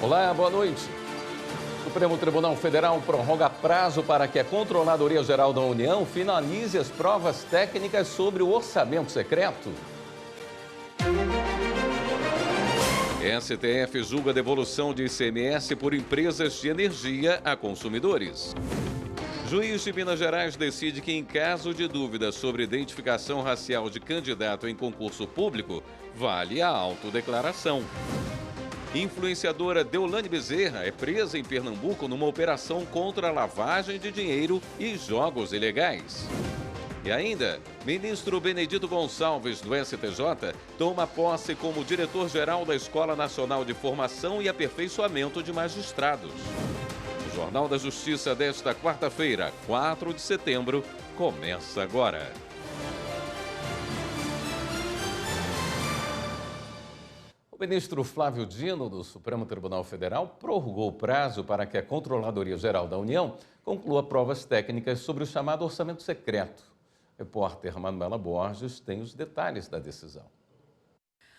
Olá, boa noite. O Supremo Tribunal Federal prorroga prazo para que a Controladoria Geral da União finalize as provas técnicas sobre o orçamento secreto. STF julga devolução de ICMS por empresas de energia a consumidores. Juiz de Minas Gerais decide que, em caso de dúvida sobre identificação racial de candidato em concurso público, vale a autodeclaração. Influenciadora Deolane Bezerra é presa em Pernambuco numa operação contra a lavagem de dinheiro e jogos ilegais. E ainda, ministro Benedito Gonçalves, do STJ, toma posse como diretor-geral da Escola Nacional de Formação e Aperfeiçoamento de Magistrados. O Jornal da Justiça desta quarta-feira, 4 de setembro, começa agora. O ministro Flávio Dino, do Supremo Tribunal Federal, prorrogou o prazo para que a Controladoria Geral da União conclua provas técnicas sobre o chamado orçamento secreto. O repórter Manuela Borges tem os detalhes da decisão.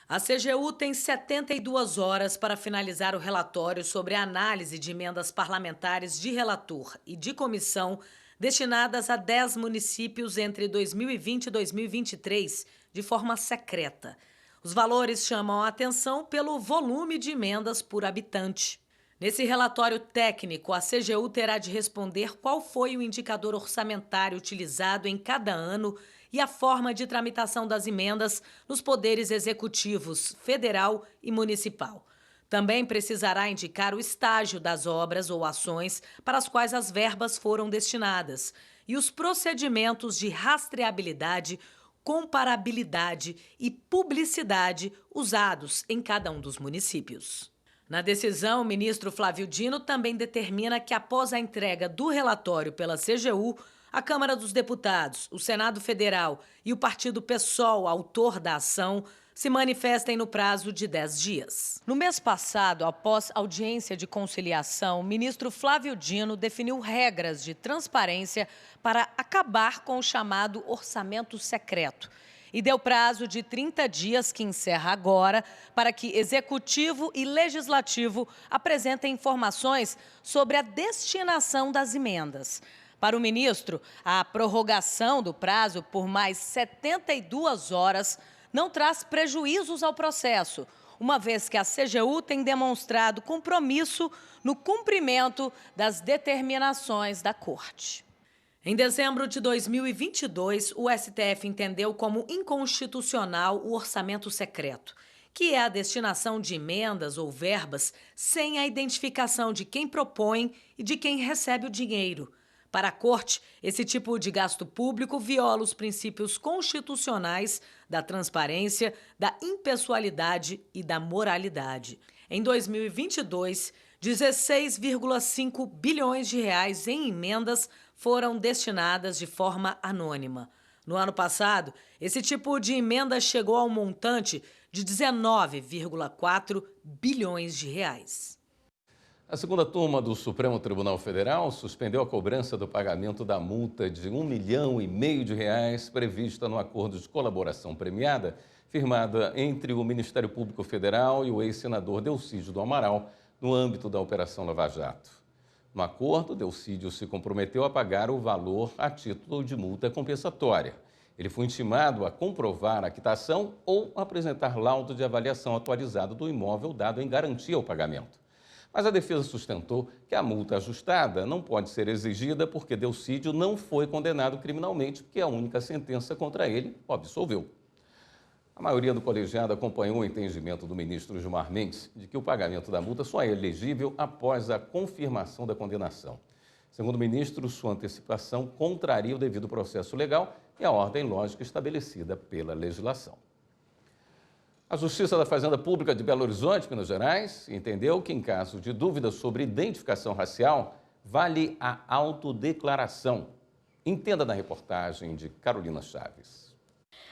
A CGU tem 72 horas para finalizar o relatório sobre a análise de emendas parlamentares de relator e de comissão destinadas a 10 municípios entre 2020 e 2023, de forma secreta. Os valores chamam a atenção pelo volume de emendas por habitante. Nesse relatório técnico, a CGU terá de responder qual foi o indicador orçamentário utilizado em cada ano e a forma de tramitação das emendas nos poderes executivos federal e municipal. Também precisará indicar o estágio das obras ou ações para as quais as verbas foram destinadas e os procedimentos de rastreabilidade, comparabilidade e publicidade usados em cada um dos municípios. Na decisão, o ministro Flávio Dino também determina que, após a entrega do relatório pela CGU, a Câmara dos Deputados, o Senado Federal e o partido PSOL, autor da ação, se manifestem no prazo de 10 dias. No mês passado, após audiência de conciliação, o ministro Flávio Dino definiu regras de transparência para acabar com o chamado orçamento secreto e deu prazo de 30 dias, que encerra agora, para que Executivo e Legislativo apresentem informações sobre a destinação das emendas. Para o ministro, a prorrogação do prazo por mais 72 horas não traz prejuízos ao processo, uma vez que a CGU tem demonstrado compromisso no cumprimento das determinações da Corte. Em dezembro de 2022, o STF entendeu como inconstitucional o orçamento secreto, que é a destinação de emendas ou verbas sem a identificação de quem propõe e de quem recebe o dinheiro. Para a Corte, esse tipo de gasto público viola os princípios constitucionais da transparência, da impessoalidade e da moralidade. Em 2022, 16,5 bilhões de reais em emendas foram destinadas de forma anônima. No ano passado, esse tipo de emenda chegou ao montante de 19,4 bilhões de reais. A segunda turma do Supremo Tribunal Federal suspendeu a cobrança do pagamento da multa de R$1,5 milhão de reais prevista no acordo de colaboração premiada firmada entre o Ministério Público Federal e o ex-senador Delcídio do Amaral no âmbito da Operação Lava Jato. No acordo, Delcídio se comprometeu a pagar o valor a título de multa compensatória. Ele foi intimado a comprovar a quitação ou apresentar laudo de avaliação atualizado do imóvel dado em garantia ao pagamento. Mas a defesa sustentou que a multa ajustada não pode ser exigida porque Delcídio não foi condenado criminalmente, porque a única sentença contra ele o absolveu. A maioria do colegiado acompanhou o entendimento do ministro Gilmar Mendes de que o pagamento da multa só é elegível após a confirmação da condenação. Segundo o ministro, sua antecipação contraria o devido processo legal e a ordem lógica estabelecida pela legislação. A Justiça da Fazenda Pública de Belo Horizonte, Minas Gerais, entendeu que, em caso de dúvida sobre identificação racial, vale a autodeclaração. Entenda na reportagem de Carolina Chaves.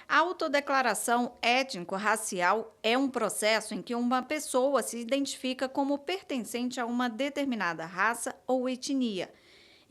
A autodeclaração étnico-racial é um processo em que uma pessoa se identifica como pertencente a uma determinada raça ou etnia.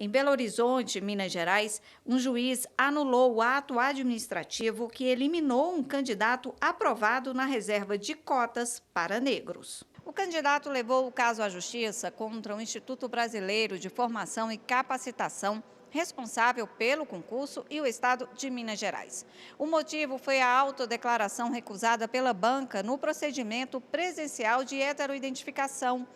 Em Belo Horizonte, Minas Gerais, um juiz anulou o ato administrativo que eliminou um candidato aprovado na reserva de cotas para negros. O candidato levou o caso à justiça contra o Instituto Brasileiro de Formação e Capacitação, responsável pelo concurso, e o Estado de Minas Gerais. O motivo foi a autodeclaração recusada pela banca no procedimento presencial de heteroidentificação.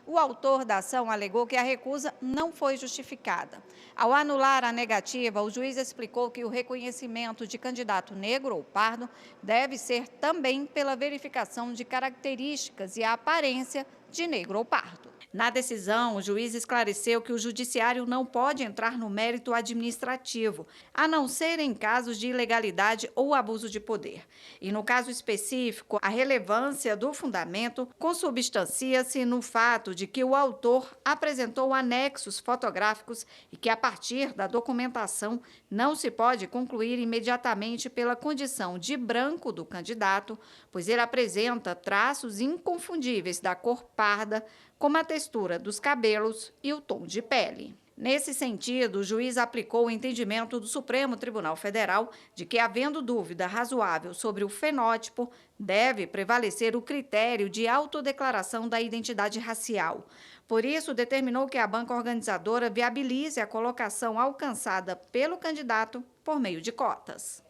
O autor da ação alegou que a recusa não foi justificada. Ao anular a negativa, o juiz explicou que o reconhecimento de candidato negro ou pardo deve ser também pela verificação de características e a aparência de negro ou pardo. Na decisão, o juiz esclareceu que o judiciário não pode entrar no mérito administrativo, a não ser em casos de ilegalidade ou abuso de poder. E no caso específico, a relevância do fundamento consubstancia-se no fato de que o autor apresentou anexos fotográficos e que, a partir da documentação, não se pode concluir imediatamente pela condição de branco do candidato, pois ele apresenta traços inconfundíveis da cor parda, como a textura dos cabelos e o tom de pele. Nesse sentido, o juiz aplicou o entendimento do Supremo Tribunal Federal de que, havendo dúvida razoável sobre o fenótipo, deve prevalecer o critério de autodeclaração da identidade racial. Por isso, determinou que a banca organizadora viabilize a colocação alcançada pelo candidato por meio de cotas.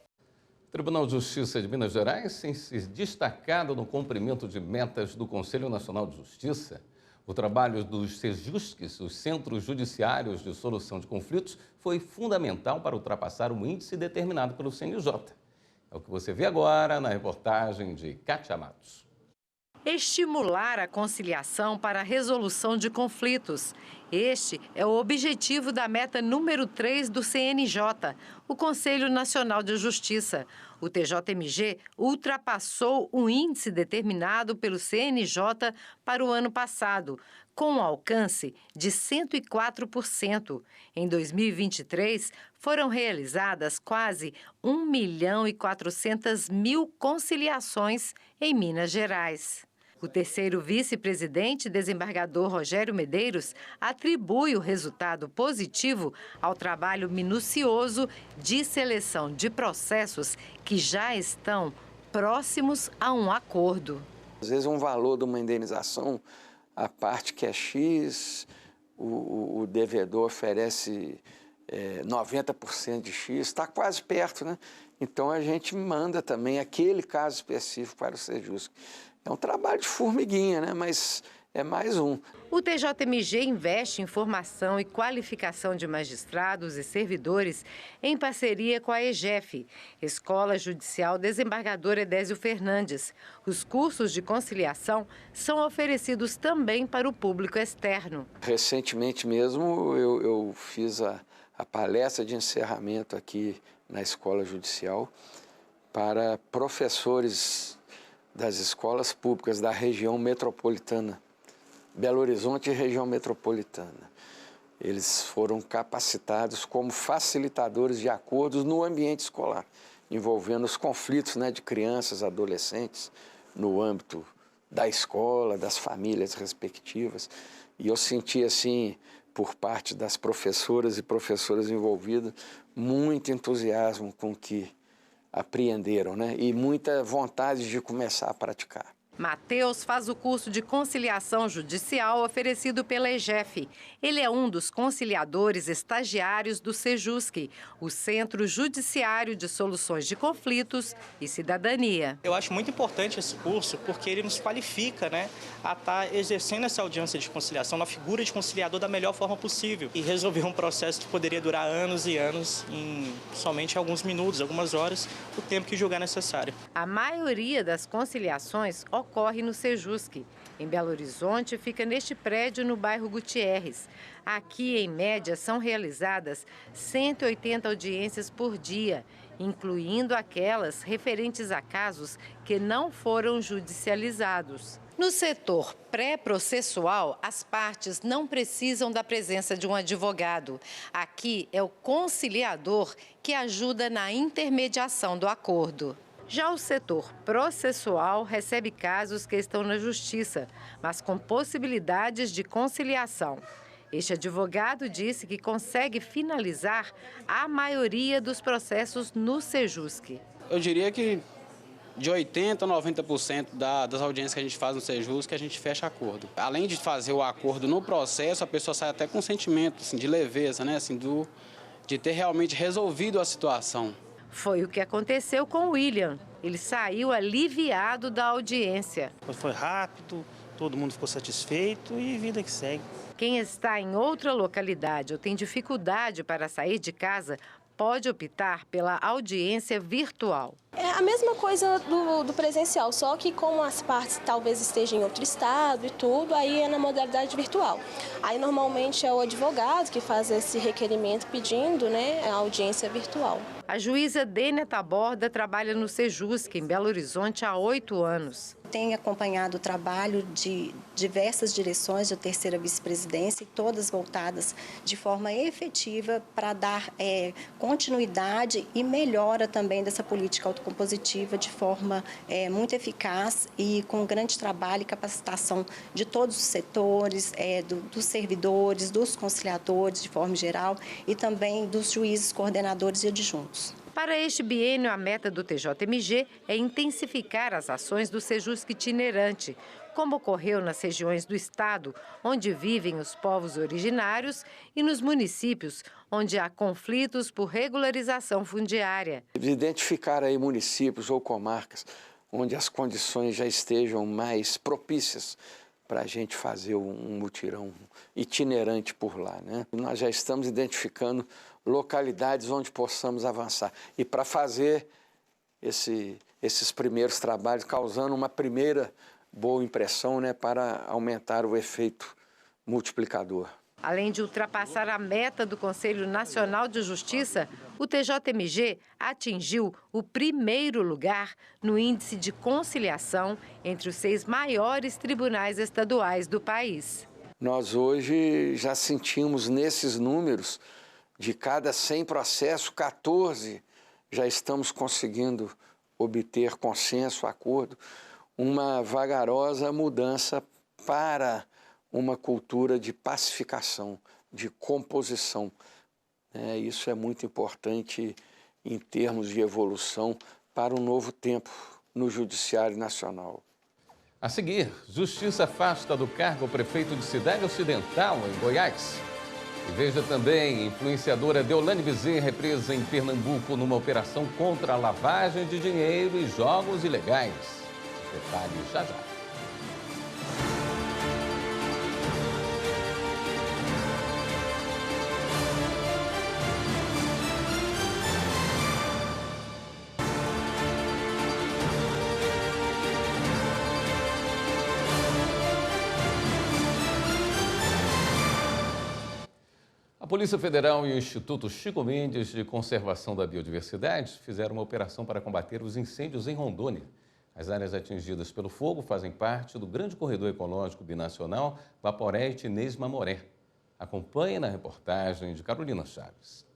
O Tribunal de Justiça de Minas Gerais tem se destacado no cumprimento de metas do Conselho Nacional de Justiça. O trabalho dos CEJUSCs, os Centros Judiciários de Solução de Conflitos, foi fundamental para ultrapassar um índice determinado pelo CNJ. É o que você vê agora na reportagem de Kátia Matos. Estimular a conciliação para a resolução de conflitos. Este é o objetivo da meta número 3 do CNJ, o Conselho Nacional de Justiça. O TJMG ultrapassou o índice determinado pelo CNJ para o ano passado, com um alcance de 104%. Em 2023, foram realizadas quase 1.400.000 conciliações em Minas Gerais. O terceiro vice-presidente, desembargador Rogério Medeiros, atribui o resultado positivo ao trabalho minucioso de seleção de processos que já estão próximos a um acordo. Às vezes um valor de uma indenização, a parte que é X, o devedor oferece 90% de X, está quase perto, né? Então a gente manda também aquele caso específico para o CEJUSC. É um trabalho de formiguinha, né? Mas é mais um. O TJMG investe em formação e qualificação de magistrados e servidores em parceria com a EGEF, Escola Judicial Desembargador Edésio Fernandes. Os cursos de conciliação são oferecidos também para o público externo. Recentemente mesmo eu fiz a palestra de encerramento aqui na Escola Judicial para professores das escolas públicas da região metropolitana, Belo Horizonte e região metropolitana. Eles foram capacitados como facilitadores de acordos no ambiente escolar, envolvendo os conflitos, né, de crianças, adolescentes, no âmbito da escola, das famílias respectivas. E eu senti, assim, por parte das professoras e professores envolvidos, muito entusiasmo com que apreenderam, né? E muita vontade de começar a praticar. Matheus faz o curso de conciliação judicial oferecido pela EGEF. Ele é um dos conciliadores estagiários do CEJUSC, o Centro Judiciário de Soluções de Conflitos e Cidadania. Eu acho muito importante esse curso porque ele nos qualifica, né, a estar exercendo essa audiência de conciliação na figura de conciliador da melhor forma possível e resolver um processo que poderia durar anos e anos em somente alguns minutos, algumas horas, o tempo que julgar necessário. A maioria das conciliações ocorre no CEJUSC. Em Belo Horizonte, fica neste prédio no bairro Gutierrez. Aqui, em média, são realizadas 180 audiências por dia, incluindo aquelas referentes a casos que não foram judicializados. No setor pré-processual, as partes não precisam da presença de um advogado. Aqui é o conciliador que ajuda na intermediação do acordo. Já o setor processual recebe casos que estão na justiça, mas com possibilidades de conciliação. Este advogado disse que consegue finalizar a maioria dos processos no CEJUSC. Eu diria que de 80% a 90% das audiências que a gente faz no Sejusc, que a gente fecha acordo. Além de fazer o acordo no processo, a pessoa sai até com um sentimento assim, de leveza, né? Assim, de ter realmente resolvido a situação. Foi o que aconteceu com o William. Ele saiu aliviado da audiência. Foi rápido, todo mundo ficou satisfeito e vida que segue. Quem está em outra localidade ou tem dificuldade para sair de casa pode optar pela audiência virtual. É a mesma coisa do presencial, só que como as partes talvez estejam em outro estado e tudo, aí é na modalidade virtual. Aí normalmente é o advogado que faz esse requerimento pedindo, né, a audiência virtual. A juíza Dênia Taborda trabalha no Sejusc, em Belo Horizonte, há 8 anos. Tem acompanhado o trabalho de diversas direções da terceira vice-presidência, todas voltadas de forma efetiva para dar continuidade e melhora também dessa política autocompositiva de forma muito eficaz e com grande trabalho e capacitação de todos os setores, dos servidores, dos conciliadores de forma geral e também dos juízes coordenadores e adjuntos. Para este biênio, a meta do TJMG é intensificar as ações do Sejusc itinerante, como ocorreu nas regiões do estado, onde vivem os povos originários, e nos municípios, onde há conflitos por regularização fundiária. Identificar aí municípios ou comarcas onde as condições já estejam mais propícias para a gente fazer um mutirão itinerante por lá, né? Nós já estamos identificando localidades onde possamos avançar. E para fazer esses primeiros trabalhos, causando uma primeira boa impressão, né, para aumentar o efeito multiplicador. Além de ultrapassar a meta do Conselho Nacional de Justiça, o TJMG atingiu o primeiro lugar no índice de conciliação entre os 6 maiores tribunais estaduais do país. Nós hoje já sentimos nesses números, de cada 100 processos, 14 já estamos conseguindo obter consenso, acordo, uma vagarosa mudança para uma cultura de pacificação, de composição. Isso é muito importante em termos de evolução para um novo tempo no Judiciário Nacional. A seguir, Justiça afasta do cargo o prefeito de Cidade Ocidental, em Goiás. E veja também, influenciadora Deolane Bezerra é presa em Pernambuco numa operação contra a lavagem de dinheiro e jogos ilegais. Detalhes já já. A Polícia Federal e o Instituto Chico Mendes de Conservação da Biodiversidade fizeram uma operação para combater os incêndios em Rondônia. As áreas atingidas pelo fogo fazem parte do grande corredor ecológico binacional Vaporé-Inês-Mamoré. Acompanhe na reportagem de Carolina Chaves.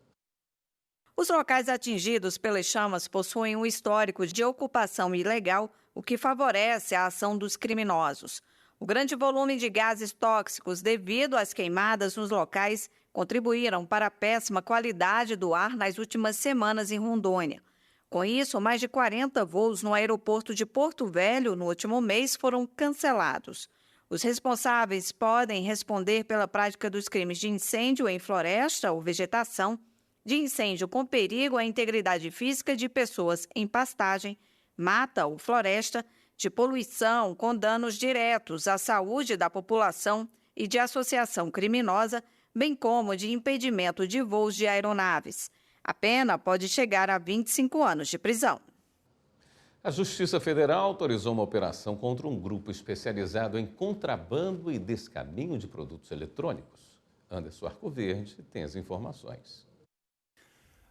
Os locais atingidos pelas chamas possuem um histórico de ocupação ilegal, o que favorece a ação dos criminosos. O grande volume de gases tóxicos devido às queimadas nos locais contribuíram para a péssima qualidade do ar nas últimas semanas em Rondônia. Com isso, mais de 40 voos no aeroporto de Porto Velho no último mês foram cancelados. Os responsáveis podem responder pela prática dos crimes de incêndio em floresta ou vegetação, de incêndio com perigo à integridade física de pessoas em pastagem, mata ou floresta, de poluição com danos diretos à saúde da população e de associação criminosa, bem como de impedimento de voos de aeronaves. A pena pode chegar a 25 anos de prisão. A Justiça Federal autorizou uma operação contra um grupo especializado em contrabando e descaminho de produtos eletrônicos. Anderson Arcoverde tem as informações.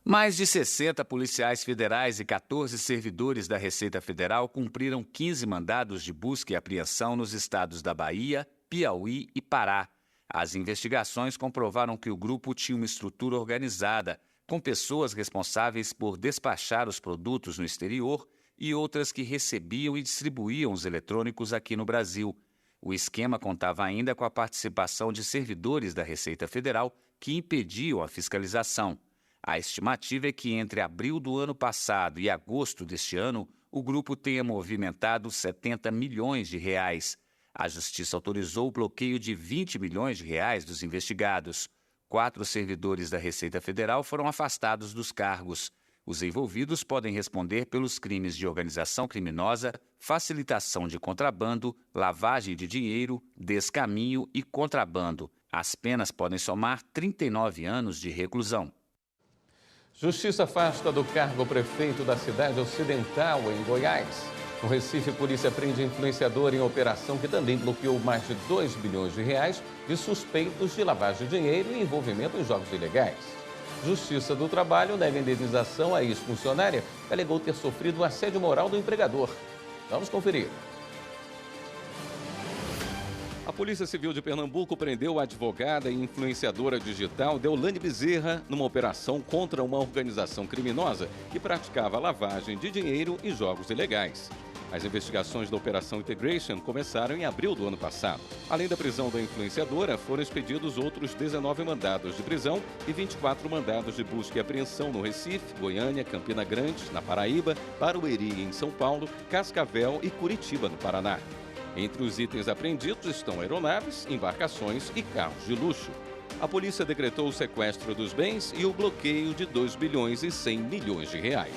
Mais de 60 policiais federais e 14 servidores da Receita Federal cumpriram 15 mandados de busca e apreensão nos estados da Bahia, Piauí e Pará. As investigações comprovaram que o grupo tinha uma estrutura organizada, com pessoas responsáveis por despachar os produtos no exterior e outras que recebiam e distribuíam os eletrônicos aqui no Brasil. O esquema contava ainda com a participação de servidores da Receita Federal que impediam a fiscalização. A estimativa é que entre abril do ano passado e agosto deste ano, o grupo tenha movimentado 70 milhões de reais. A Justiça autorizou o bloqueio de 20 milhões de reais dos investigados. 4 servidores da Receita Federal foram afastados dos cargos. Os envolvidos podem responder pelos crimes de organização criminosa, facilitação de contrabando, lavagem de dinheiro, descaminho e contrabando. As penas podem somar 39 anos de reclusão. Justiça afasta do cargo o prefeito da cidade ocidental, em Goiás. No Recife, a polícia prende influenciador em operação que também bloqueou mais de 2 bilhões de reais de suspeitos de lavagem de dinheiro e envolvimento em jogos ilegais. Justiça do Trabalho nega indenização à ex-funcionária que alegou ter sofrido o assédio moral do empregador. Vamos conferir. A Polícia Civil de Pernambuco prendeu a advogada e influenciadora digital Deolane Bezerra numa operação contra uma organização criminosa que praticava lavagem de dinheiro e jogos ilegais. As investigações da Operação Integration começaram em abril do ano passado. Além da prisão da influenciadora, foram expedidos outros 19 mandados de prisão e 24 mandados de busca e apreensão no Recife, Goiânia, Campina Grande, na Paraíba, Barueri, em São Paulo, Cascavel e Curitiba, no Paraná. Entre os itens apreendidos estão aeronaves, embarcações e carros de luxo. A polícia decretou o sequestro dos bens e o bloqueio de 2 bilhões e 100 milhões de reais.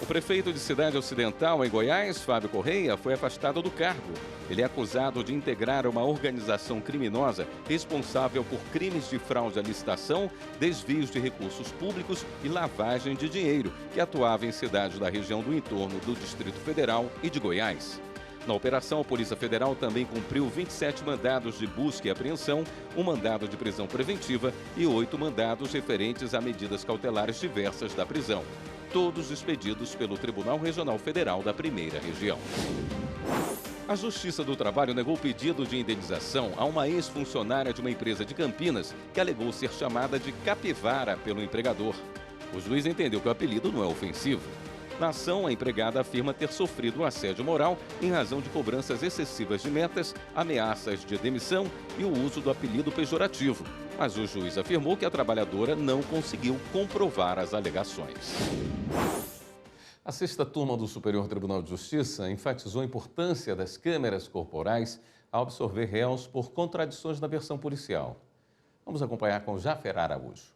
O prefeito de Cidade Ocidental, em Goiás, Fábio Correia, foi afastado do cargo. Ele é acusado de integrar uma organização criminosa responsável por crimes de fraude à licitação, desvios de recursos públicos e lavagem de dinheiro, que atuava em cidades da região do entorno do Distrito Federal e de Goiás. Na operação, a Polícia Federal também cumpriu 27 mandados de busca e apreensão, um mandado de prisão preventiva e 8 mandados referentes a medidas cautelares diversas da prisão, todos expedidos pelo Tribunal Regional Federal da Primeira Região. A Justiça do Trabalho negou o pedido de indenização a uma ex-funcionária de uma empresa de Campinas que alegou ser chamada de capivara pelo empregador. O juiz entendeu que o apelido não é ofensivo. Na ação, a empregada afirma ter sofrido assédio moral em razão de cobranças excessivas de metas, ameaças de demissão e o uso do apelido pejorativo. Mas o juiz afirmou que a trabalhadora não conseguiu comprovar as alegações. A 6ª turma do Superior Tribunal de Justiça enfatizou a importância das câmeras corporais ao absorver réus por contradições na versão policial. Vamos acompanhar com Jafer Araújo.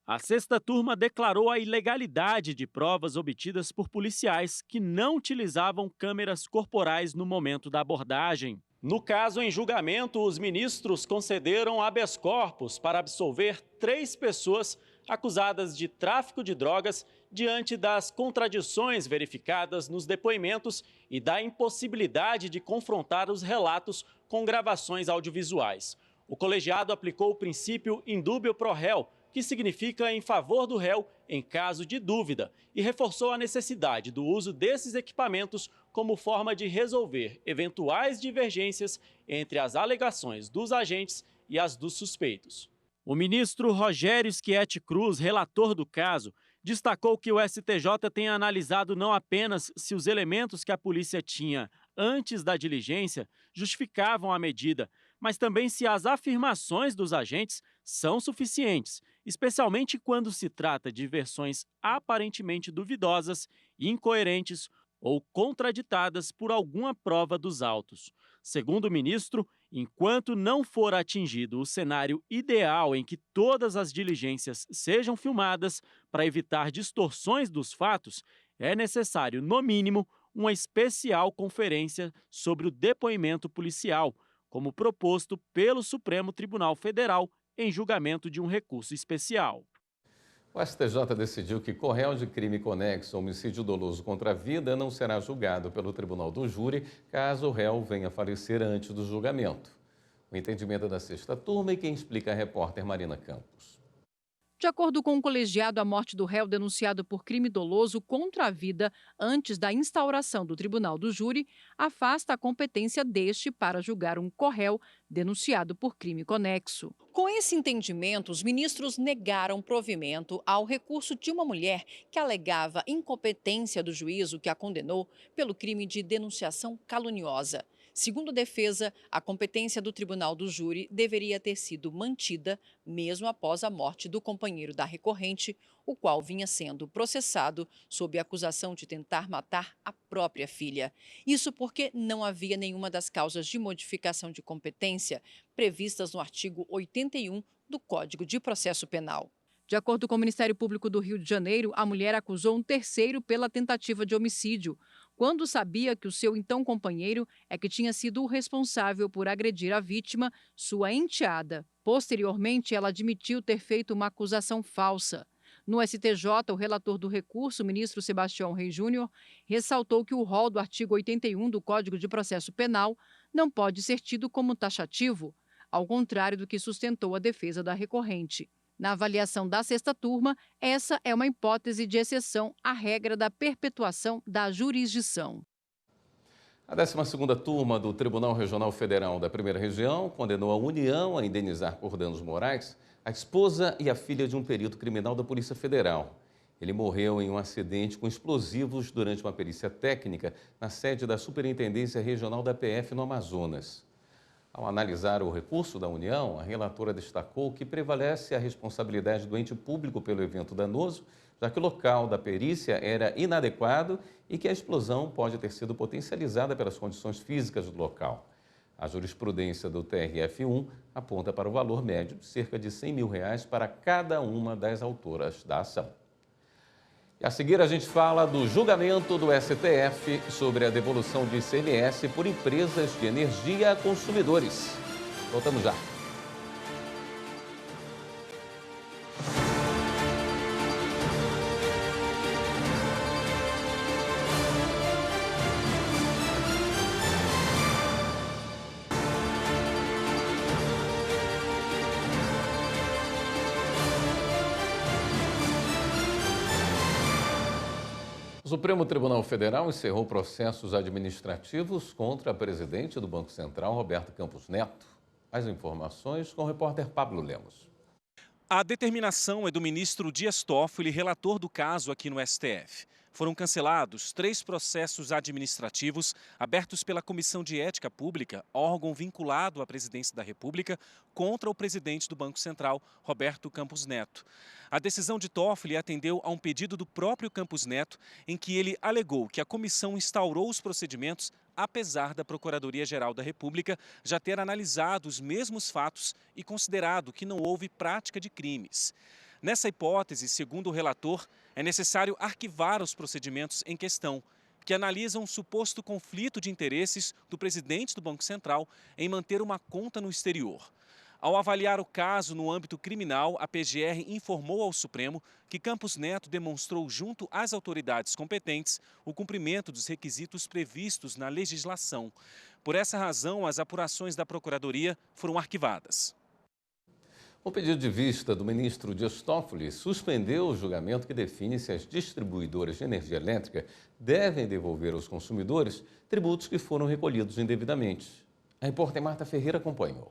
A 6ª turma declarou a ilegalidade de provas obtidas por policiais que não utilizavam câmeras corporais no momento da abordagem. No caso em julgamento, os ministros concederam habeas corpus para absolver 3 pessoas acusadas de tráfico de drogas diante das contradições verificadas nos depoimentos e da impossibilidade de confrontar os relatos com gravações audiovisuais. O colegiado aplicou o princípio in dubio pro réu, que significa em favor do réu em caso de dúvida, e reforçou a necessidade do uso desses equipamentos como forma de resolver eventuais divergências entre as alegações dos agentes e as dos suspeitos. O ministro Rogério Schietti Cruz, relator do caso, destacou que o STJ tem analisado não apenas se os elementos que a polícia tinha antes da diligência justificavam a medida, mas também se as afirmações dos agentes são suficientes, especialmente quando se trata de versões aparentemente duvidosas, incoerentes ou contraditadas por alguma prova dos autos. Segundo o ministro, enquanto não for atingido o cenário ideal em que todas as diligências sejam filmadas para evitar distorções dos fatos, é necessário, no mínimo, uma especial conferência sobre o depoimento policial, como proposto pelo Supremo Tribunal Federal em julgamento de um recurso especial. O STJ decidiu que réu de crime conexo a homicídio doloso contra a vida não será julgado pelo Tribunal do Júri caso o réu venha a falecer antes do julgamento. O entendimento da 6ª turma e quem explica é a repórter Marina Campos. De acordo com o colegiado, a morte do réu denunciado por crime doloso contra a vida antes da instauração do Tribunal do Júri afasta a competência deste para julgar um corréu denunciado por crime conexo. Com esse entendimento, os ministros negaram provimento ao recurso de uma mulher que alegava incompetência do juízo que a condenou pelo crime de denunciação caluniosa. Segundo a defesa, a competência do tribunal do júri deveria ter sido mantida mesmo após a morte do companheiro da recorrente, o qual vinha sendo processado sob a acusação de tentar matar a própria filha. Isso porque não havia nenhuma das causas de modificação de competência previstas no artigo 81 do Código de Processo Penal. De acordo com o Ministério Público do Rio de Janeiro, a mulher acusou um terceiro pela tentativa de homicídio, quando sabia que o seu então companheiro é que tinha sido o responsável por agredir a vítima, sua enteada. Posteriormente, ela admitiu ter feito uma acusação falsa. No STJ, o relator do recurso, o ministro Sebastião Reis Júnior, ressaltou que o rol do artigo 81 do Código de Processo Penal não pode ser tido como taxativo, ao contrário do que sustentou a defesa da recorrente. Na avaliação da sexta turma, essa é uma hipótese de exceção à regra da perpetuação da jurisdição. A 12ª turma do Tribunal Regional Federal da Primeira Região condenou a União a indenizar por danos morais a esposa e a filha de um perito criminal da Polícia Federal. Ele morreu em um acidente com explosivos durante uma perícia técnica na sede da Superintendência Regional da PF no Amazonas. Ao analisar o recurso da União, a relatora destacou que prevalece a responsabilidade do ente público pelo evento danoso, já que o local da perícia era inadequado e que a explosão pode ter sido potencializada pelas condições físicas do local. A jurisprudência do TRF1 aponta para o valor médio de cerca de R$100 mil para cada uma das autoras da ação. E a seguir a gente fala do julgamento do STF sobre a devolução de ICMS por empresas de energia a consumidores. Voltamos já. O Supremo Tribunal Federal encerrou processos administrativos contra a presidente do Banco Central, Roberto Campos Neto. Mais informações com o repórter Pablo Lemos. A determinação é do ministro Dias Toffoli, relator do caso aqui no STF. Foram cancelados 3 processos administrativos abertos pela Comissão de Ética Pública, órgão vinculado à presidência da República, contra o presidente do Banco Central, Roberto Campos Neto. A decisão de Toffoli atendeu a um pedido do próprio Campos Neto, em que ele alegou que a comissão instaurou os procedimentos apesar da Procuradoria-Geral da República já ter analisado os mesmos fatos e considerado que não houve prática de crimes. Nessa hipótese, segundo o relator, é necessário arquivar os procedimentos em questão, que analisam um suposto conflito de interesses do presidente do Banco Central em manter uma conta no exterior. Ao avaliar o caso no âmbito criminal, a PGR informou ao Supremo que Campos Neto demonstrou junto às autoridades competentes o cumprimento dos requisitos previstos na legislação. Por essa razão, as apurações da Procuradoria foram arquivadas. O pedido de vista do ministro Dias Toffoli suspendeu o julgamento que define se as distribuidoras de energia elétrica devem devolver aos consumidores tributos que foram recolhidos indevidamente. A repórter Marta Ferreira acompanhou.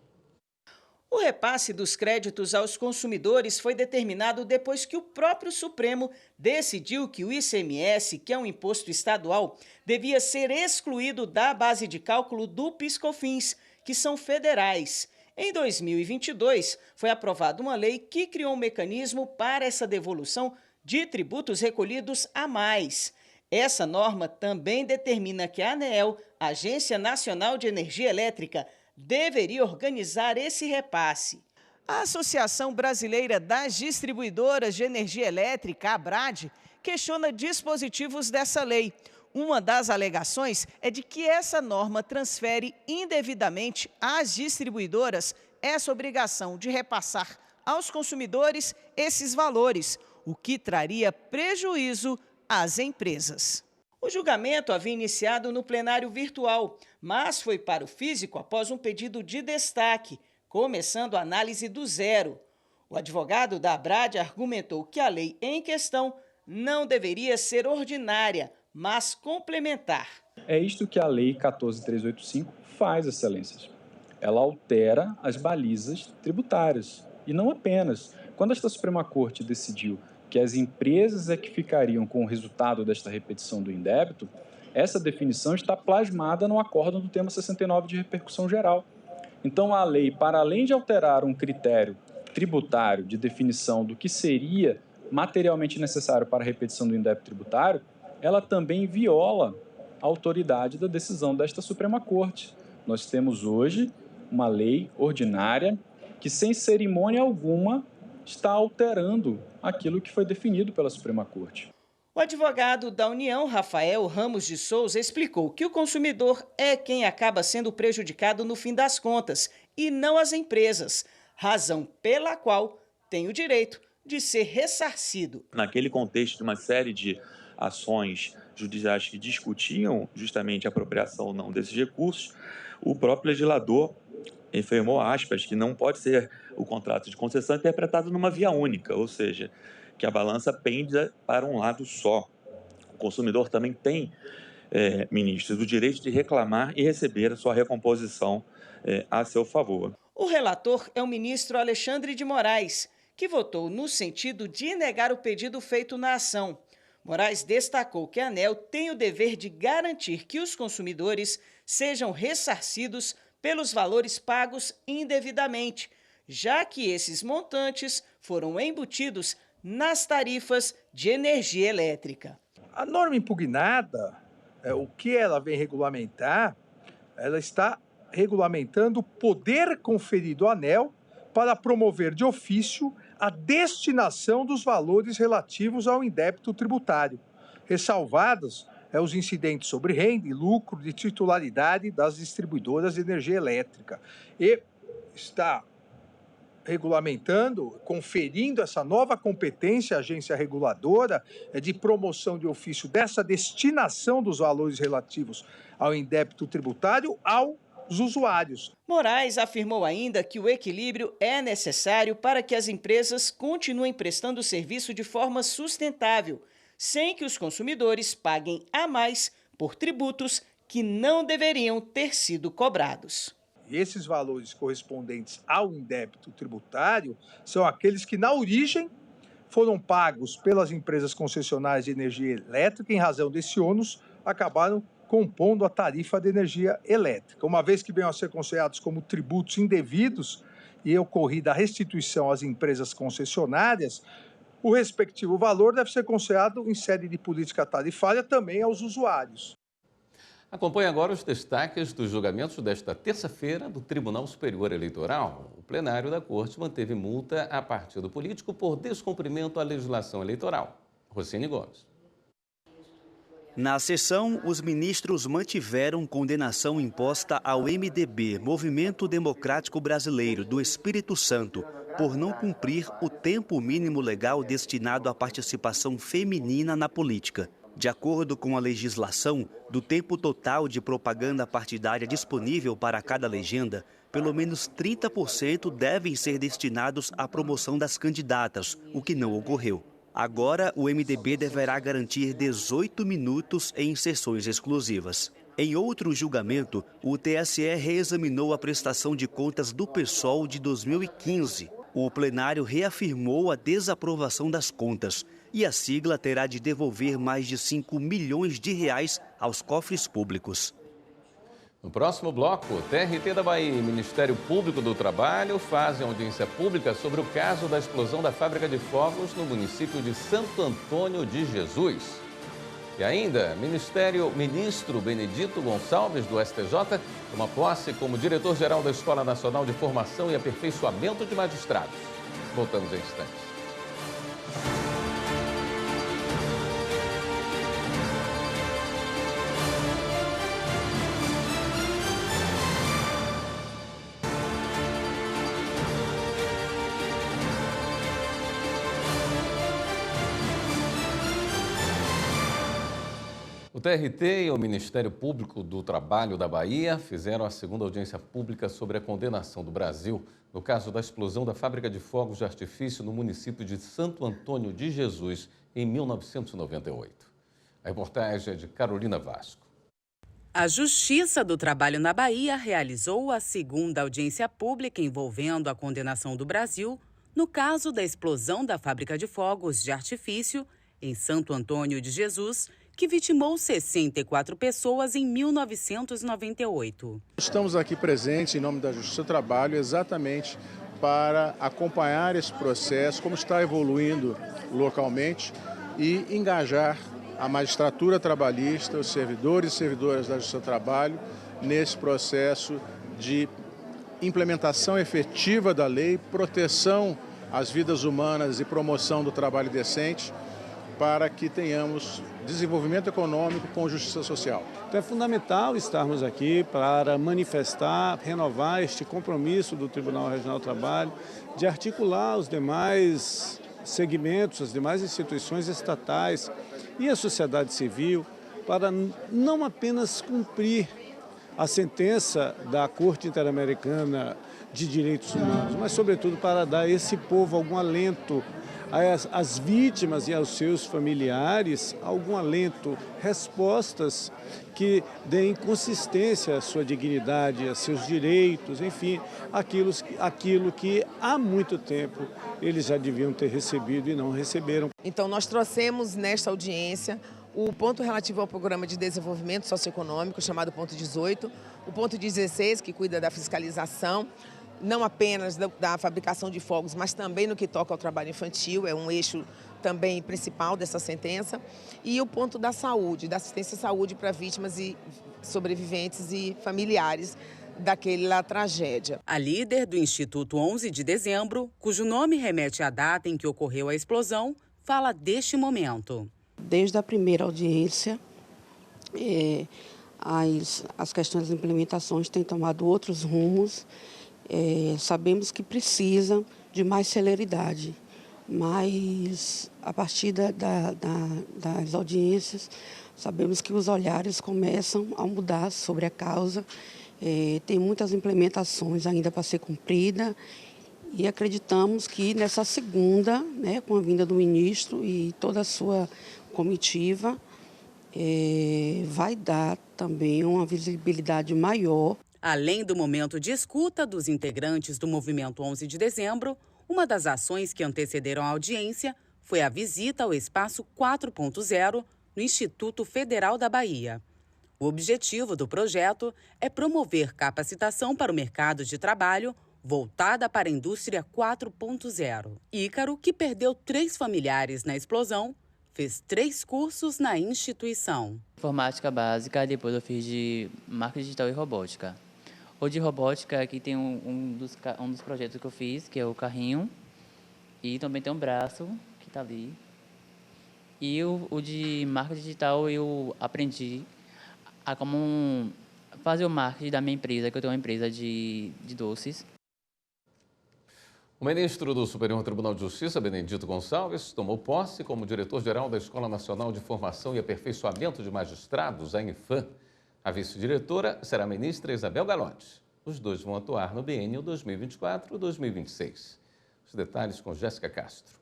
O repasse dos créditos aos consumidores foi determinado depois que o próprio Supremo decidiu que o ICMS, que é um imposto estadual, devia ser excluído da base de cálculo do PIS/COFINS, que são federais. Em 2022, foi aprovada uma lei que criou um mecanismo para essa devolução de tributos recolhidos a mais. Essa norma também determina que a ANEEL, Agência Nacional de Energia Elétrica, deveria organizar esse repasse. A Associação Brasileira das Distribuidoras de Energia Elétrica, a ABRAD, questiona dispositivos dessa lei. Uma das alegações é de que essa norma transfere indevidamente às distribuidoras essa obrigação de repassar aos consumidores esses valores, o que traria prejuízo às empresas. O julgamento havia iniciado no plenário virtual, mas foi para o físico após um pedido de destaque, começando a análise do zero. O advogado da ABRAD argumentou que a lei em questão não deveria ser ordinária, mas complementar. É isto que a Lei 14.385 faz, excelências. Ela altera as balizas tributárias. E não apenas. Quando esta Suprema Corte decidiu que as empresas é que ficariam com o resultado desta repetição do indébito, essa definição está plasmada no acórdão do tema 69 de repercussão geral. Então, a lei, para além de alterar um critério tributário de definição do que seria materialmente necessário para a repetição do indébito tributário, ela também viola a autoridade da decisão desta Suprema Corte. Nós temos hoje uma lei ordinária que, sem cerimônia alguma, está alterando aquilo que foi definido pela Suprema Corte. O advogado da União, Rafael Ramos de Souza, explicou que o consumidor é quem acaba sendo prejudicado no fim das contas e não as empresas, razão pela qual tem o direito de ser ressarcido. Naquele contexto de uma série de ações judiciais que discutiam justamente a apropriação ou não desses recursos, o próprio legislador afirmou, aspas, que não pode ser o contrato de concessão interpretado numa via única, ou seja, que a balança penda para um lado só. O consumidor também tem, ministros, o direito de reclamar e receber a sua recomposição a seu favor. O relator é o ministro Alexandre de Moraes, que votou no sentido de negar o pedido feito na ação. Moraes destacou que a ANEEL tem o dever de garantir que os consumidores sejam ressarcidos pelos valores pagos indevidamente, já que esses montantes foram embutidos nas tarifas de energia elétrica. A norma impugnada, o que ela vem regulamentar, ela está regulamentando o poder conferido à ANEEL para promover de ofício a destinação dos valores relativos ao indébito tributário, ressalvados os incidentes sobre renda e lucro de titularidade das distribuidoras de energia elétrica. E está regulamentando, conferindo essa nova competência à agência reguladora de promoção de ofício dessa destinação dos valores relativos ao indébito tributário aos usuários. Moraes afirmou ainda que o equilíbrio é necessário para que as empresas continuem prestando serviço de forma sustentável, sem que os consumidores paguem a mais por tributos que não deveriam ter sido cobrados. E esses valores correspondentes ao indébito tributário são aqueles que, na origem, foram pagos pelas empresas concessionárias de energia elétrica em razão desse ônus, acabaram compondo a tarifa de energia elétrica. Uma vez que venham a ser considerados como tributos indevidos e ocorrida a restituição às empresas concessionárias, o respectivo valor deve ser considerado em sede de política tarifária também aos usuários. Acompanhe agora os destaques dos julgamentos desta terça-feira do Tribunal Superior Eleitoral. O plenário da Corte manteve multa a partido político por descumprimento à legislação eleitoral. Rocine Gomes. Na sessão, os ministros mantiveram condenação imposta ao MDB, Movimento Democrático Brasileiro do Espírito Santo, por não cumprir o tempo mínimo legal destinado à participação feminina na política. De acordo com a legislação, do tempo total de propaganda partidária disponível para cada legenda, pelo menos 30% devem ser destinados à promoção das candidatas, o que não ocorreu. Agora, o MDB deverá garantir 18 minutos em sessões exclusivas. Em outro julgamento, o TSE reexaminou a prestação de contas do PSOL de 2015. O plenário reafirmou a desaprovação das contas e a sigla terá de devolver mais de 5 milhões de reais aos cofres públicos. No próximo bloco, o TRT da Bahia e Ministério Público do Trabalho fazem audiência pública sobre o caso da explosão da fábrica de fogos no município de Santo Antônio de Jesus. E ainda, ministro Benedito Gonçalves, do STJ, toma posse como diretor-geral da Escola Nacional de Formação e Aperfeiçoamento de Magistrados. Voltamos em instantes. O TRT e o Ministério Público do Trabalho da Bahia fizeram a segunda audiência pública sobre a condenação do Brasil no caso da explosão da fábrica de fogos de artifício no município de Santo Antônio de Jesus, em 1998. A reportagem é de Carolina Vasco. A Justiça do Trabalho na Bahia realizou a segunda audiência pública envolvendo a condenação do Brasil no caso da explosão da fábrica de fogos de artifício em Santo Antônio de Jesus, que vitimou 64 pessoas em 1998. Estamos aqui presentes em nome da Justiça do Trabalho exatamente para acompanhar esse processo, como está evoluindo localmente e engajar a magistratura trabalhista, os servidores e servidoras da Justiça do Trabalho nesse processo de implementação efetiva da lei, proteção às vidas humanas e promoção do trabalho decente, para que tenhamos desenvolvimento econômico com justiça social. Então é fundamental estarmos aqui para manifestar, renovar este compromisso do Tribunal Regional do Trabalho de articular os demais segmentos, as demais instituições estatais e a sociedade civil para não apenas cumprir a sentença da Corte Interamericana de Direitos Humanos, mas sobretudo para dar a esse povo algum alento, às vítimas e aos seus familiares, algum alento, respostas que deem consistência à sua dignidade, a seus direitos, enfim, aquilo que há muito tempo eles já deviam ter recebido e não receberam. Então nós trouxemos nesta audiência o ponto relativo ao Programa de Desenvolvimento Socioeconômico, chamado ponto 18, o ponto 16, que cuida da fiscalização, não apenas da fabricação de fogos, mas também no que toca ao trabalho infantil, é um eixo também principal dessa sentença, e o ponto da saúde, da assistência à saúde para vítimas e sobreviventes e familiares daquela tragédia. A líder do Instituto 11 de Dezembro, cujo nome remete à data em que ocorreu a explosão, fala deste momento. Desde a primeira audiência, as questões das implementações têm tomado outros rumos. Sabemos que precisam de mais celeridade, mas a partir das audiências, sabemos que os olhares começam a mudar sobre a causa. Tem muitas implementações ainda para ser cumprida e acreditamos que nessa segunda, né, com a vinda do ministro e toda a sua comitiva, vai dar também uma visibilidade maior. Além do momento de escuta dos integrantes do Movimento 11 de Dezembro, uma das ações que antecederam a audiência foi a visita ao Espaço 4.0 no Instituto Federal da Bahia. O objetivo do projeto é promover capacitação para o mercado de trabalho voltada para a indústria 4.0. Ícaro, que perdeu 3 familiares na explosão, fez 3 cursos na instituição. Informática básica, depois eu fiz de marketing digital e robótica. O de robótica, aqui tem um dos projetos que eu fiz, que é o carrinho, e também tem um braço, que está ali. E o de marketing digital eu aprendi a como fazer o marketing da minha empresa, que eu tenho uma empresa de doces. O ministro do Superior Tribunal de Justiça, Benedito Gonçalves, tomou posse como diretor-geral da Escola Nacional de Formação e Aperfeiçoamento de Magistrados, a Infam. A vice-diretora será a ministra Isabel Galotti. Os dois vão atuar no biênio 2024-2026. Os detalhes com Jéssica Castro.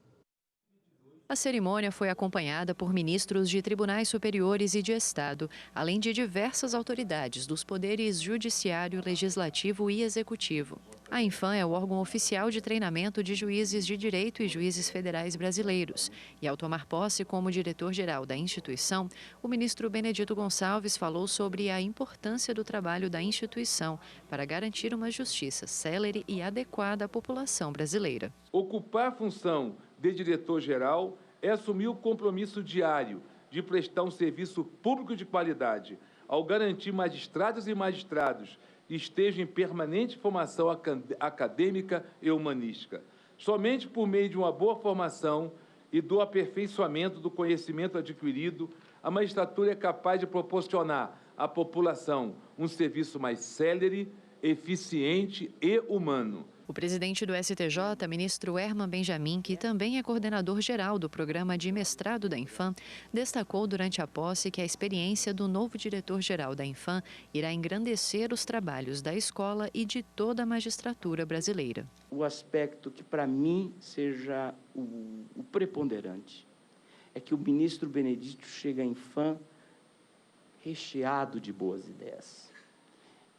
A cerimônia foi acompanhada por ministros de tribunais superiores e de Estado, além de diversas autoridades dos poderes judiciário, legislativo e executivo. A Infam é o órgão oficial de treinamento de juízes de direito e juízes federais brasileiros. E ao tomar posse como diretor-geral da instituição, o ministro Benedito Gonçalves falou sobre a importância do trabalho da instituição para garantir uma justiça célere e adequada à população brasileira. Ocupar a função de diretor-geral é assumir o compromisso diário de prestar um serviço público de qualidade, ao garantir magistradas e magistrados que estejam em permanente formação acadêmica e humanística. Somente por meio de uma boa formação e do aperfeiçoamento do conhecimento adquirido, a magistratura é capaz de proporcionar à população um serviço mais célere, eficiente e humano. O presidente do STJ, ministro Herman Benjamin, que também é coordenador-geral do programa de mestrado da Infam, destacou durante a posse que a experiência do novo diretor-geral da Infam irá engrandecer os trabalhos da escola e de toda a magistratura brasileira. O aspecto que, para mim, seja o preponderante é que o ministro Benedito chega à Infam recheado de boas ideias.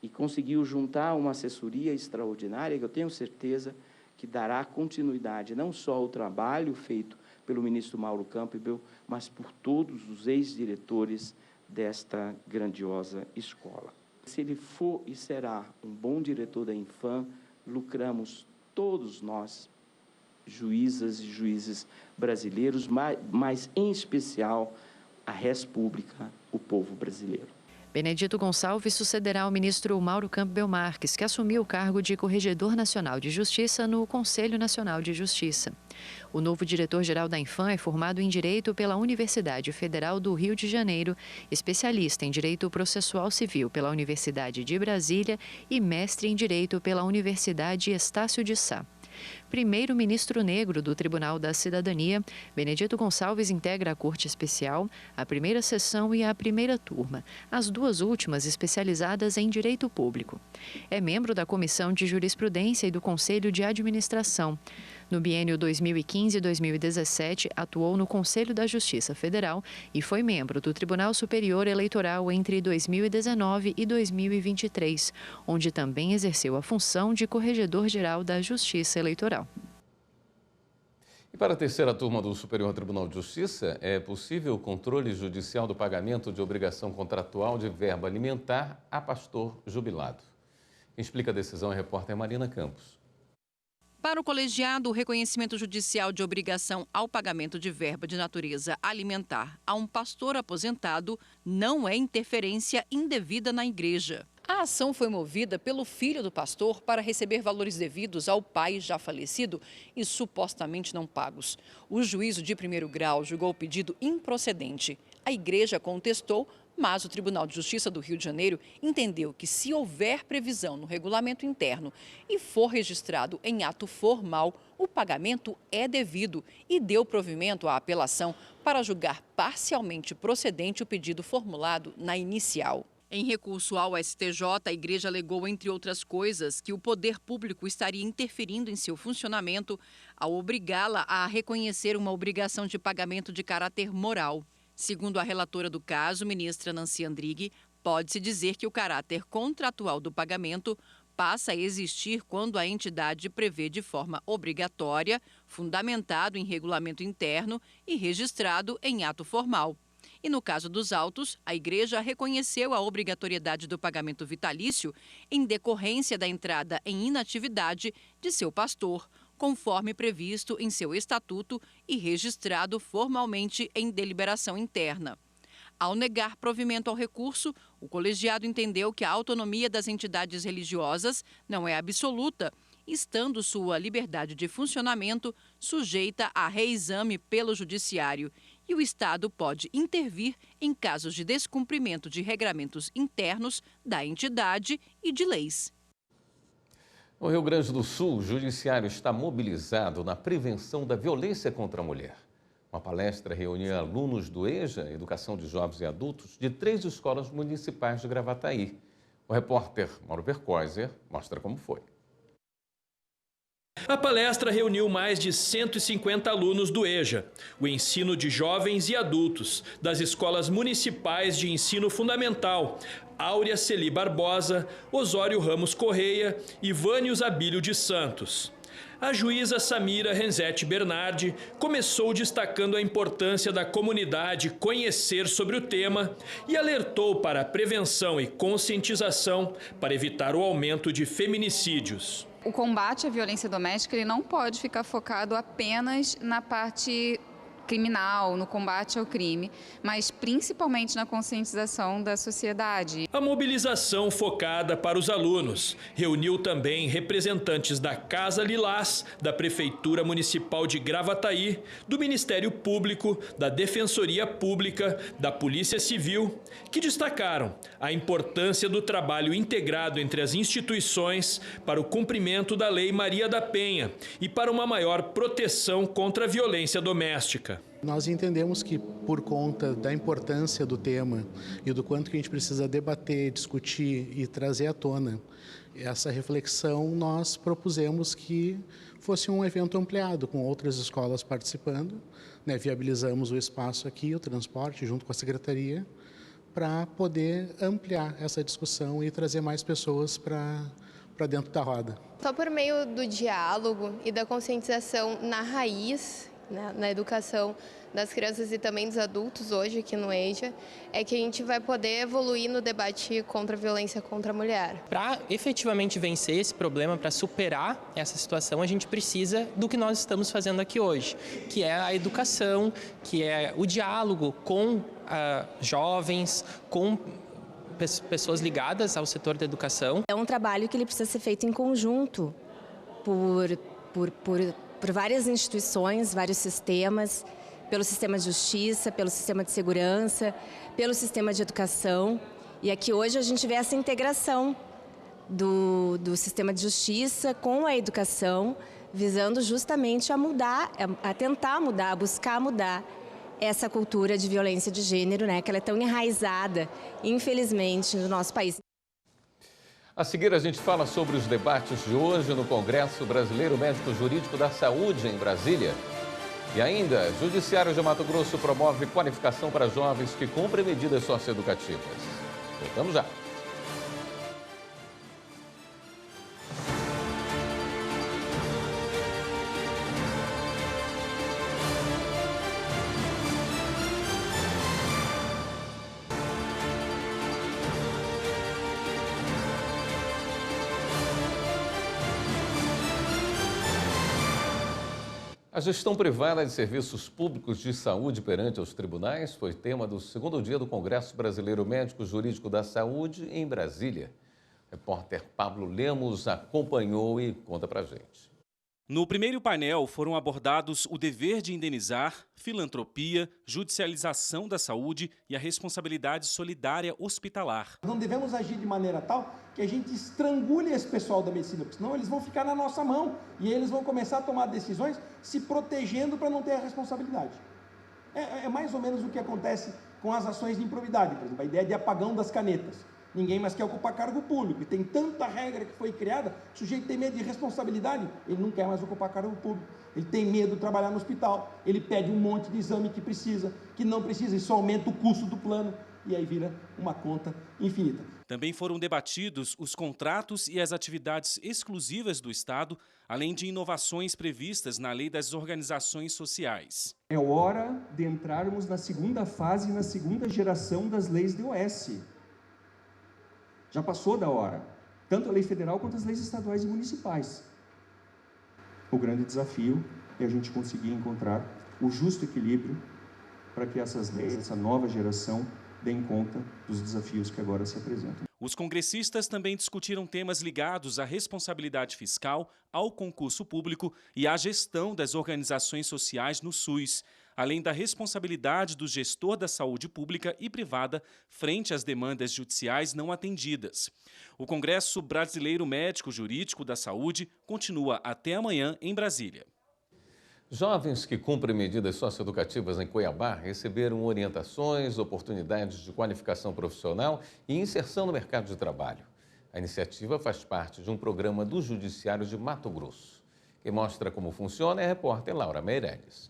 E conseguiu juntar uma assessoria extraordinária que eu tenho certeza que dará continuidade não só ao trabalho feito pelo ministro Mauro Campbell, mas por todos os ex-diretores desta grandiosa escola. Se ele for e será um bom diretor da Infam, lucramos todos nós, juízas e juízes brasileiros, mas em especial a res pública, o povo brasileiro. Benedito Gonçalves sucederá o ministro Mauro Campbell Marques, que assumiu o cargo de Corregedor Nacional de Justiça no Conselho Nacional de Justiça. O novo diretor-geral da Infam é formado em Direito pela Universidade Federal do Rio de Janeiro, especialista em Direito Processual Civil pela Universidade de Brasília e mestre em Direito pela Universidade Estácio de Sá. Primeiro-ministro negro do Tribunal da Cidadania, Benedito Gonçalves integra a Corte Especial, a primeira sessão e a primeira turma, as duas últimas especializadas em Direito Público. É membro da Comissão de Jurisprudência e do Conselho de Administração. No biênio 2015-2017, atuou no Conselho da Justiça Federal e foi membro do Tribunal Superior Eleitoral entre 2019 e 2023, onde também exerceu a função de Corregedor-Geral da Justiça Eleitoral. E para a terceira turma do Superior Tribunal de Justiça, é possível o controle judicial do pagamento de obrigação contratual de verba alimentar a pastor jubilado. Quem explica a decisão é a repórter Marina Campos. Para o colegiado, o reconhecimento judicial de obrigação ao pagamento de verba de natureza alimentar a um pastor aposentado não é interferência indevida na igreja. A ação foi movida pelo filho do pastor para receber valores devidos ao pai já falecido e supostamente não pagos. O juízo de primeiro grau julgou o pedido improcedente. A igreja contestou, mas o Tribunal de Justiça do Rio de Janeiro entendeu que, se houver previsão no regulamento interno e for registrado em ato formal, o pagamento é devido e deu provimento à apelação para julgar parcialmente procedente o pedido formulado na inicial. Em recurso ao STJ, a igreja alegou, entre outras coisas, que o poder público estaria interferindo em seu funcionamento ao obrigá-la a reconhecer uma obrigação de pagamento de caráter moral. Segundo a relatora do caso, ministra Nancy Andrighi, pode-se dizer que o caráter contratual do pagamento passa a existir quando a entidade prevê de forma obrigatória, fundamentado em regulamento interno e registrado em ato formal. E no caso dos autos, a igreja reconheceu a obrigatoriedade do pagamento vitalício em decorrência da entrada em inatividade de seu pastor, conforme previsto em seu estatuto e registrado formalmente em deliberação interna. Ao negar provimento ao recurso, o colegiado entendeu que a autonomia das entidades religiosas não é absoluta, estando sua liberdade de funcionamento sujeita a reexame pelo judiciário, e o Estado pode intervir em casos de descumprimento de regramentos internos da entidade e de leis. No Rio Grande do Sul, o judiciário está mobilizado na prevenção da violência contra a mulher. Uma palestra reuniu alunos do EJA, Educação de Jovens e Adultos, de 3 escolas municipais de Gravataí. O repórter Mauro Vercoiser mostra como foi. A palestra reuniu mais de 150 alunos do EJA, o ensino de jovens e adultos, das escolas municipais de ensino fundamental, Áurea Celi Barbosa, Osório Ramos Correia e Vânios Abílio de Santos. A juíza Samira Renzetti Bernardi começou destacando a importância da comunidade conhecer sobre o tema e alertou para a prevenção e conscientização para evitar o aumento de feminicídios. O combate à violência doméstica ele não pode ficar focado apenas na parte criminal, no combate ao crime, mas principalmente na conscientização da sociedade. A mobilização focada para os alunos reuniu também representantes da Casa Lilás, da Prefeitura Municipal de Gravataí, do Ministério Público, da Defensoria Pública, da Polícia Civil, que destacaram a importância do trabalho integrado entre as instituições para o cumprimento da Lei Maria da Penha e para uma maior proteção contra a violência doméstica. Nós entendemos que, por conta da importância do tema e do quanto que a gente precisa debater, discutir e trazer à tona essa reflexão, nós propusemos que fosse um evento ampliado, com outras escolas participando, né? Viabilizamos o espaço aqui, o transporte, junto com a secretaria, para poder ampliar essa discussão e trazer mais pessoas para dentro da roda. Só por meio do diálogo e da conscientização na raiz né, na educação das crianças e também dos adultos hoje aqui no EJA, é que a gente vai poder evoluir no debate contra a violência contra a mulher. Para efetivamente vencer esse problema, para superar essa situação, a gente precisa do que nós estamos fazendo aqui hoje, que é a educação, que é o diálogo com jovens, com pessoas ligadas ao setor da educação. É um trabalho que ele precisa ser feito em conjunto por várias instituições, vários sistemas, pelo sistema de justiça, pelo sistema de segurança, pelo sistema de educação. E aqui hoje a gente vê essa integração do sistema de justiça com a educação, visando justamente a mudar, a tentar mudar, a buscar mudar essa cultura de violência de gênero, né, que ela é tão enraizada, infelizmente, no nosso país. A seguir, a gente fala sobre os debates de hoje no Congresso Brasileiro Médico Jurídico da Saúde, em Brasília. E ainda, Judiciário de Mato Grosso promove qualificação para jovens que cumprem medidas socioeducativas. Voltamos já. A gestão privada de serviços públicos de saúde perante os tribunais foi tema do segundo dia do Congresso Brasileiro Médico Jurídico da Saúde em Brasília. O repórter Pablo Lemos acompanhou e conta pra gente. No primeiro painel foram abordados o dever de indenizar, filantropia, judicialização da saúde e a responsabilidade solidária hospitalar. Não devemos agir de maneira tal que a gente estrangule esse pessoal da medicina, porque senão eles vão ficar na nossa mão e eles vão começar a tomar decisões se protegendo para não ter a responsabilidade. É mais ou menos o que acontece com as ações de improbidade, por exemplo, a ideia de apagão das canetas. Ninguém mais quer ocupar cargo público. E tem tanta regra que foi criada, o sujeito tem medo de responsabilidade, ele não quer mais ocupar cargo público. Ele tem medo de trabalhar no hospital, ele pede um monte de exame que precisa, que não precisa, isso aumenta o custo do plano e aí vira uma conta infinita. Também foram debatidos os contratos e as atividades exclusivas do Estado, além de inovações previstas na Lei das Organizações Sociais. É hora de entrarmos na segunda fase, na segunda geração das leis de OS. Já passou da hora, tanto a lei federal quanto as leis estaduais e municipais. O grande desafio é a gente conseguir encontrar o justo equilíbrio para que essas leis, essa nova geração, deem conta dos desafios que agora se apresentam. Os congressistas também discutiram temas ligados à responsabilidade fiscal, ao concurso público e à gestão das organizações sociais no SUS, além da responsabilidade do gestor da saúde pública e privada frente às demandas judiciais não atendidas. O Congresso Brasileiro Médico Jurídico da Saúde continua até amanhã em Brasília. Jovens que cumprem medidas socioeducativas em Cuiabá receberam orientações, oportunidades de qualificação profissional e inserção no mercado de trabalho. A iniciativa faz parte de um programa do Judiciário de Mato Grosso. Quem mostra como funciona é a repórter Laura Meirelles.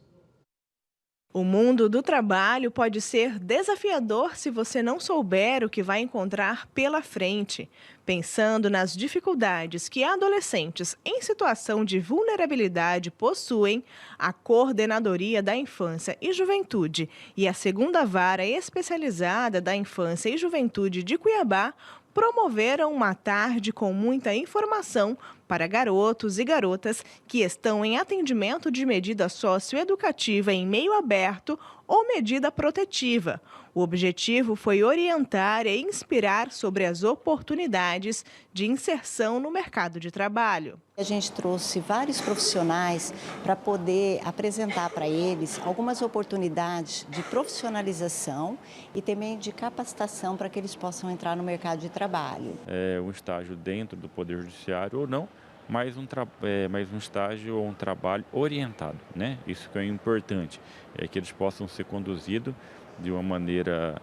O mundo do trabalho pode ser desafiador se você não souber o que vai encontrar pela frente. Pensando nas dificuldades que adolescentes em situação de vulnerabilidade possuem, a Coordenadoria da Infância e Juventude e a 2ª Vara Especializada da Infância e Juventude de Cuiabá promoveram uma tarde com muita informação para garotos e garotas que estão em atendimento de medida socioeducativa em meio aberto ou medida protetiva. O objetivo foi orientar e inspirar sobre as oportunidades de inserção no mercado de trabalho. A gente trouxe vários profissionais para poder apresentar para eles algumas oportunidades de profissionalização e também de capacitação para que eles possam entrar no mercado de trabalho. É um estágio dentro do Poder Judiciário ou não, mais um estágio ou um trabalho orientado, né? Isso que é importante, é que eles possam ser conduzidos de uma maneira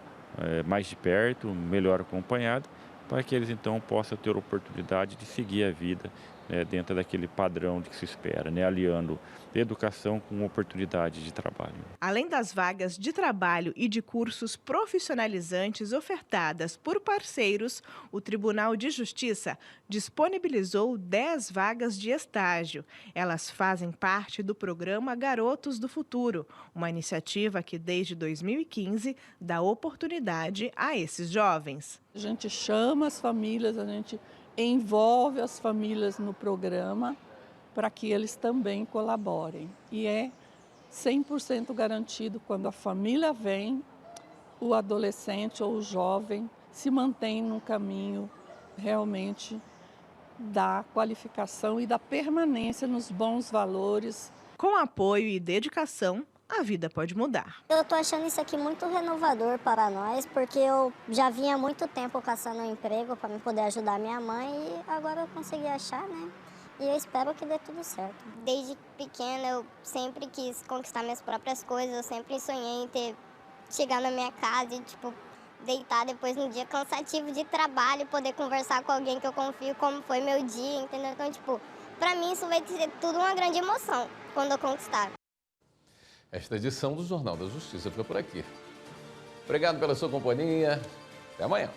mais de perto, melhor acompanhado, para que eles então possam ter a oportunidade de seguir a vida dentro daquele padrão de que se espera, né, aliando educação com oportunidade de trabalho. Além das vagas de trabalho e de cursos profissionalizantes ofertadas por parceiros, o Tribunal de Justiça disponibilizou 10 vagas de estágio. Elas fazem parte do programa Garotos do Futuro, uma iniciativa que desde 2015 dá oportunidade a esses jovens. A gente chama as famílias, a gente envolve as famílias no programa para que eles também colaborem. E é 100% garantido quando a família vem, o adolescente ou o jovem se mantém no caminho realmente da qualificação e da permanência nos bons valores. Com apoio e dedicação, a vida pode mudar. Eu estou achando isso aqui muito renovador para nós, porque eu já vinha há muito tempo caçando um emprego para poder ajudar minha mãe e agora eu consegui achar, né? E eu espero que dê tudo certo. Desde pequena eu sempre quis conquistar minhas próprias coisas, eu sempre sonhei em chegar na minha casa e deitar depois num dia cansativo de trabalho, poder conversar com alguém que eu confio como foi meu dia, entendeu? Então, para mim isso vai ser tudo uma grande emoção quando eu conquistar. Esta edição do Jornal da Justiça fica por aqui. Obrigado pela sua companhia. Até amanhã.